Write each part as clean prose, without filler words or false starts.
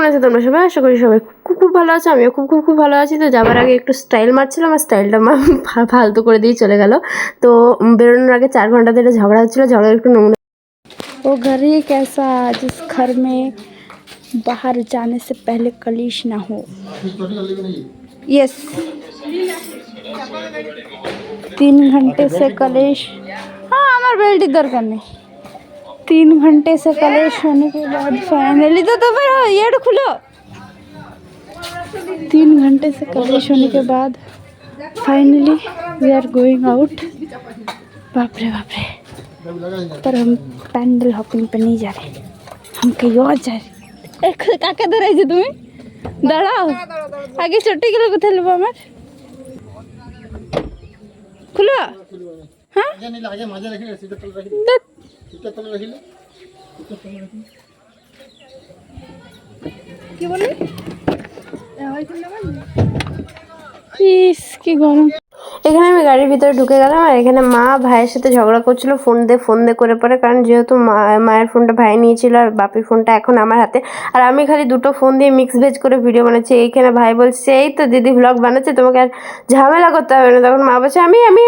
কেমন আছো তোমরা সবাই? আশা করি সবাই খুব খুব ভালো আছো। আমিও খুব খুব খুব ভালো আছি। তো যাবার আগে একটু স্টাইল মারছিলাম, আর স্টাইলটা ফালতু করে দিয়ে চলে গেল। তো বেরোনোর আগে 4 ঘন্টা ধরে ঝগড়া হচ্ছিলো, ঝগড়া একটু নমুনা। वो घर ही कैसा जिस घर में बाहर जाने से पहले कलेश ना हो। यस, 3 घंटे से कलेश। हाँ, हमारे बेल्ट दरकार नहीं। 3 घंटे से कलेश होने के बाद फाइनली तो फिर ये खुलो। 3 घंटे से कलेश होने के बाद finally we are going out. बाप रे बाप रे, पर हम पैंडल हॉपिंग पे नहीं जा रहे, हम कहीं और जा रहे। কাকে ধরেছো তুমি? দাঁড়াও, আগে চটি গেলে কোথায় নেবো আমার? খুলো। হ্যাঁ, কি বলি? ইস কি গরম। এখানে আমি গাড়ির ভিতরে ঢুকে গেলাম, আর এখানে মা ভাইয়ের সাথে ঝগড়া করছিল ফোন দে করে পরে, কারণ যেহেতু মায়ের ফোনটা ভাই নিয়েছিল আর বাপির ফোনটা এখন আমার হাতে, আর আমি খালি দুটো ফোন দিয়ে মিক্স ভেজ করে ভিডিও বানাচ্ছি। এইখানে ভাই বলছে এই তো দিদি ভ্লগ বানাচ্ছে, তোমাকে আর ঝামেলা করতে হবে না। তখন মা বলছে আমি আমি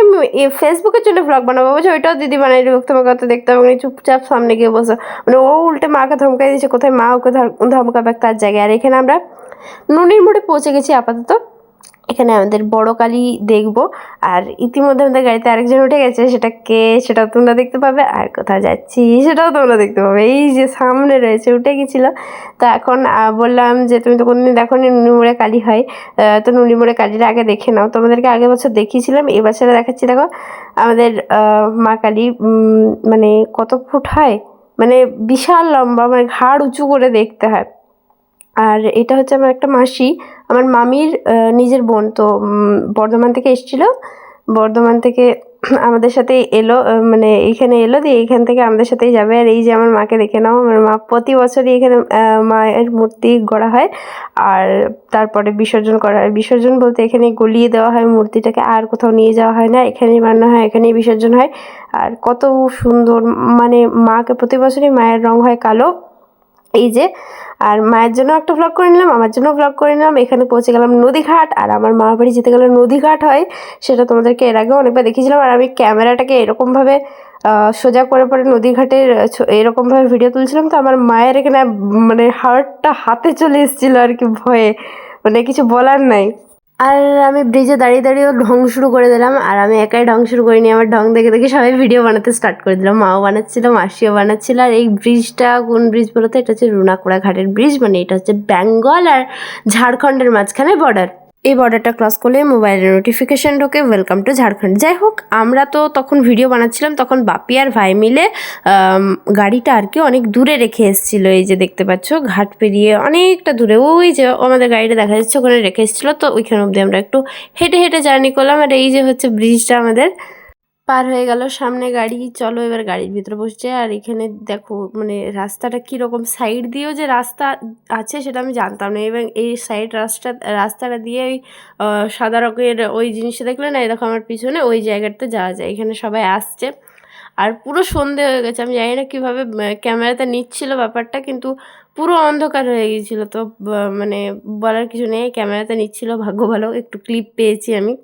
ফেসবুকের জন্য ভ্লগ বানাবো, বলছে ওইটাও দিদি বানাই দেবো, তোমাকে অত দেখতে হবে না, চুপচাপ সামনে গিয়ে বসো। মানে ও উল্টে মাকে ধমকাই দিয়েছে, কোথায় মা ওকে ধমকাবে তার জায়গায়। আর এখানে আমরা নুনির মোড়ে পৌঁছে গেছি আপাতত। এখানে আমাদের বড় কালী দেখব, আর ইতিমধ্যে আমাদের গাড়িতে আরেকজন উঠে গেছে, সেটা কে সেটাও তোমরা দেখতে পাবে, আর কোথায় যাচ্ছি সেটাও তোমরা দেখতে পাবে। এই যে সামনে রয়েছে, উঠে গেছিলো। তো এখন বললাম যে তুমি তো কোনোদিন দেখো নি নুনিমোড়ে কালী হয়, তো নুনিমোড়ে কালীটা আগে দেখে নাও। তোমাদেরকে আগের বছর দেখিয়েছিলাম, এবছরে দেখাচ্ছি। দেখো আমাদের মা কালী মানে কত ফুট হয়, মানে বিশাল লম্বা, মানে ঘাড় উঁচু করে দেখতে হয়। আর এটা হচ্ছে আমার একটা মাসি, আমার মামির নিজের বোন। তো বর্ধমান থেকে এসেছিলো, বর্ধমান থেকে আমাদের সাথে এলো, মানে এইখানে এলো, দিয়ে এইখান থেকে আমাদের সাথেই যাবে। আর এই যে আমার মাকে দেখে নাও, আমার মা প্রতি বছরই এখানে মায়ের মূর্তি গড়া হয়, আর তারপরে বিসর্জন করা হয়। বিসর্জন বলতে এখানে গলিয়ে দেওয়া হয় মূর্তিটাকে, আর কোথাও নিয়ে যাওয়া হয় না, এখানেই বানানো হয়, এখানেই বিসর্জন হয়। আর কত সুন্দর, মানে মাকে প্রতি বছরই মায়ের রং হয় কালো। এই যে, আর মায়ের জন্য একটা ভ্লগ করে নিলাম, আমার জন্য ভ্লগ করে নিলাম। এখানে পৌঁছে গেলাম নদীঘাট, আর আমার মামার বাড়ি যেতে গেলে নদীঘাট হয়, সেটা তোমাদেরকে এর আগেও অনেকবার দেখিয়েছিলাম। আর আমি ক্যামেরাটাকে এরকমভাবে সোজা করে পরে নদীঘাটের এরকমভাবে ভিডিও তুলছিলাম, তো আমার মায়ের এখানে মানে হার্টটা হাতে চলে এসেছিলো আর কি, ভয়ে, মানে কিছু বলার নাই। আর আমি ব্রিজে দাঁড়িয়ে দাঁড়িয়েও ঢং শুরু করে দিলাম, আর আমি একাই ঢং শুরু করিনি, আমার ঢং দেখে দেখে সবাই ভিডিও বানাতে স্টার্ট করে দিলাম। মাও বানাচ্ছিল, মাসিও বানাচ্ছিল। আর এই ব্রিজটা কোন ব্রিজ বলতে, এটা হচ্ছে রুনাকুড়া ঘাটের ব্রিজ, মানে এটা হচ্ছে বেঙ্গল আর ঝাড়খণ্ডের মাঝখানে বর্ডার। এই বর্ডারটা ক্রস করলে মোবাইলের নোটিফিকেশান ঢোকে, ওয়েলকাম টু ঝাড়খণ্ড। যাই হোক, আমরা তো তখন ভিডিও বানাচ্ছিলাম, তখন বাপি আর ভাই মিলে গাড়িটা আর কি অনেক দূরে রেখে এসেছিলো। এই যে দেখতে পাচ্ছ, ঘাট পেরিয়ে অনেকটা দূরে, ওই যে আমাদের গাড়িটা দেখা যাচ্ছে ওখানে রেখে এসেছিলো। তো ওইখানে অবধি আমরা একটু হেঁটে হেঁটে জার্নি করলাম। আর এই যে হচ্ছে ব্রিজটা আমাদের পার হয়ে গেল, সামনে গাড়ি, চলো এবার গাড়ির ভিতরে বসছে। আর এখানে দেখো মানে রাস্তাটা কীরকম, সাইড দিয়েও যে রাস্তা আছে সেটা আমি জানতাম না, এবং এই সাইড রাস্তাটা দিয়ে ওই সাদা রঙের ওই জিনিসটা দেখলে না, এরকম আমার পিছনে ওই জায়গাটাতে যাওয়া যায়। এখানে সবাই আসছে, আর পুরো সন্ধে হয়ে গেছে। আমি জানি না কীভাবে ক্যামেরাতে নিচ্ছিল ব্যাপারটা, কিন্তু পুরো অন্ধকার হয়ে গিয়েছিলো। তো মানে বলার কিছু নেই, ক্যামেরাতে নিচ্ছিল, ভাগ্য ভালো একটু ক্লিপ পেয়েছি আমি।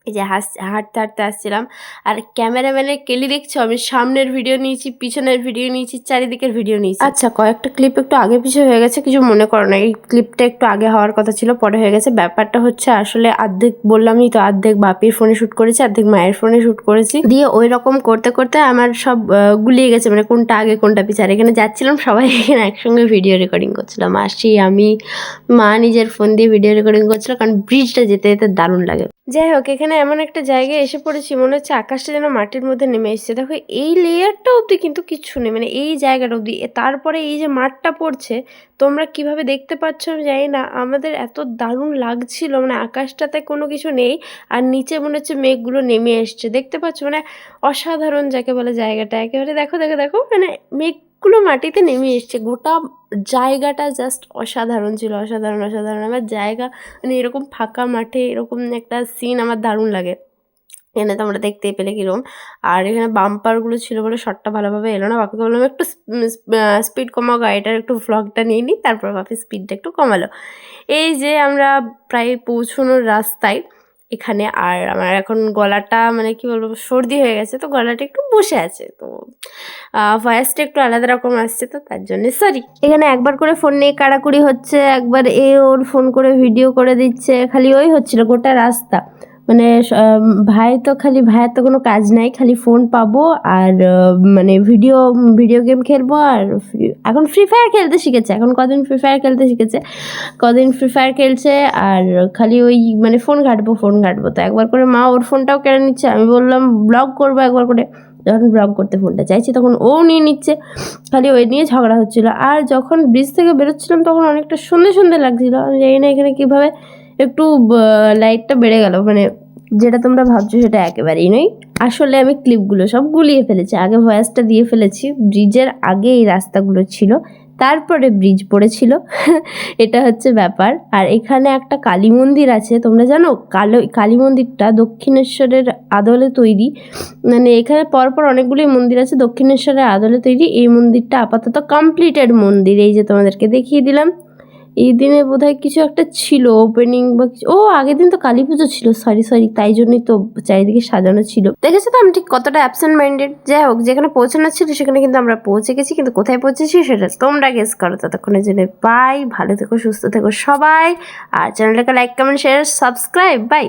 এই যে হাঁটতে হাঁটতে আসছিলাম, আর ক্যামেরাম্যানের কেলি দেখছো, আমি সামনের ভিডিও নিয়েছি, পিছনের ভিডিও নিয়েছি, চারিদিকের ভিডিও নিয়েছি। আচ্ছা, কয়েকটা ক্লিপ একটু আগে পিছে হয়ে গেছে, কিছু মনে করো না, এই ক্লিপটা একটু আগে হওয়ার কথা ছিল, পরে হয়ে গেছে। ব্যাপারটা হচ্ছে আসলে অর্ধেক বললামই তো, অর্ধেক বাপির ফোনে শ্যুট করেছি, অর্ধেক মায়ের ফোনে শ্যুট করেছি, দিয়ে ওই রকম করতে করতে আমার সব গুলিয়ে গেছে, মানে কোনটা আগে কোনটা পিছে। আর এখানে যাচ্ছিলাম, সবাই এখানে একসঙ্গে ভিডিও রেকর্ডিং করছিলাম, আসি আমি, মা নিজের ফোন দিয়ে ভিডিও রেকর্ডিং করছিল, কারণ ব্রিজটা যেতে যেতে দারুণ লাগে। যাই হোক, এখানে এমন একটা জায়গায় এসে পড়েছি, মনে হচ্ছে আকাশটা যেন মাটির মধ্যে নেমে এসছে। দেখো এই লেয়ারটা অবধি কিন্তু কিচ্ছু নেই, মানে এই জায়গাটা অবধি। তারপরে এই যে মাঠটা পড়ছে, তোমরা কিভাবে দেখতে পাচ্ছ আমি জানি না, আমাদের এত দারুণ লাগছিল, মানে আকাশটাতে কোনো কিছু নেই, আর নিচে মনে হচ্ছে মেঘগুলো নেমে এসছে, দেখতে পাচ্ছ, মানে অসাধারণ যাকে বলে জায়গাটা একেবারে। দেখো দেখো দেখো, মানে মেঘগুলো মাটিতে নেমে এসছে, গোটা জায়গাটা জাস্ট অসাধারণ ছিল, অসাধারণ অসাধারণ। আমার জায়গা মানে এরকম ফাঁকা মাঠে এরকম একটা সিন আমার দারুণ লাগে। এখানে তোমরা দেখতেই পেলে কীরকম। আর এখানে বাম্পারগুলো ছিল বলে শটটা ভালোভাবে এলো না। বাপিকে বললাম একটু স্পিড কমাও গাড়িটার, একটু ভ্লগটা নিয়ে নিই। তারপর বাপি স্পিডটা একটু কমালো। এই যে আমরা প্রায় পৌঁছানোর রাস্তায় এখানে। আর আমার এখন গলাটা মানে কি বলবো সর্দি হয়ে গেছে, তো গলাটা একটু বসে আছে, তো ভয়েসটা একটু আলাদা রকম আসছে, তো তার জন্য সরি। এখানে একবার করে ফোন নিয়ে কাড়াকুড়ি হচ্ছে, একবার ওর ফোন করে ভিডিও করে দিচ্ছে, খালি ওই হচ্ছিল গোটা রাস্তা। মানে ভাইয়ের তো কোনো কাজ নাই, খালি ফোন পাবো আর মানে ভিডিও গেম খেলবো। আর এখন ফ্রি ফায়ার খেলতে শিখেছে, এখন কদিন ফ্রি ফায়ার খেলতে শিখেছে, কদিন ফ্রি ফায়ার খেলছে। আর খালি ওই মানে ফোন ঘাঁটবো। তো একবার করে মা ওর ফোনটাও কেড়ে নিচ্ছে। আমি বললাম ব্লগ করবো একবার করে, যখন ব্লগ করতে ফোনটা চাইছি তখন ও নিয়ে নিচ্ছে, খালি ওই নিয়ে ঝগড়া হচ্ছিলো। আর যখন ব্রিজ থেকে বেরোচ্ছিলাম তখন অনেকটা সন্ধে লাগছিলো। আমি জানি না এখানে কীভাবে একটু লাইটটা বেড়ে গেল, মানে যেটা তোমরা ভাবছো সেটা একেবারেই নয়। আসলে আমি ক্লিপগুলো সব গুলিয়ে ফেলেছি, আগে ভয়েসটা দিয়ে ফেলেছি। ব্রিজের আগে এই রাস্তাগুলো ছিল, তারপরে ব্রিজ পড়েছিল। এটা হচ্ছে ব্যাপার। আর এখানে একটা কালী মন্দির আছে, তোমরা জানো কালী মন্দিরটা দক্ষিণেশ্বরের আদলে তৈরি। মানে এখানে পরপর অনেকগুলোই মন্দির আছে দক্ষিণেশ্বরের আদলে তৈরি। এই মন্দিরটা আপাতত কমপ্লিটেড মন্দির, এই যে তোমাদেরকে দেখিয়ে দিলাম। এই দিনে বোধহয় কিছু একটা ছিল ওপেনিং বা কিছু, আগের দিন তো কালী পুজো ছিল, সরি তাই জন্যই তো চারিদিকে সাজানো ছিল। দেখেছো তো আমি ঠিক কতটা অ্যাবসেন্ট মাইন্ডেড। যাই হোক, যেখানে পৌঁছানোর ছিল সেখানে কিন্তু আমরা পৌঁছে গেছি, কিন্তু কোথায় পৌঁছেছি সেটা তোমরা গেস করো। ততক্ষণের জন্য বাই, ভালো থেকো, সুস্থ থেকো সবাই। আর চ্যানেলটাকে like, comment, share, subscribe, by.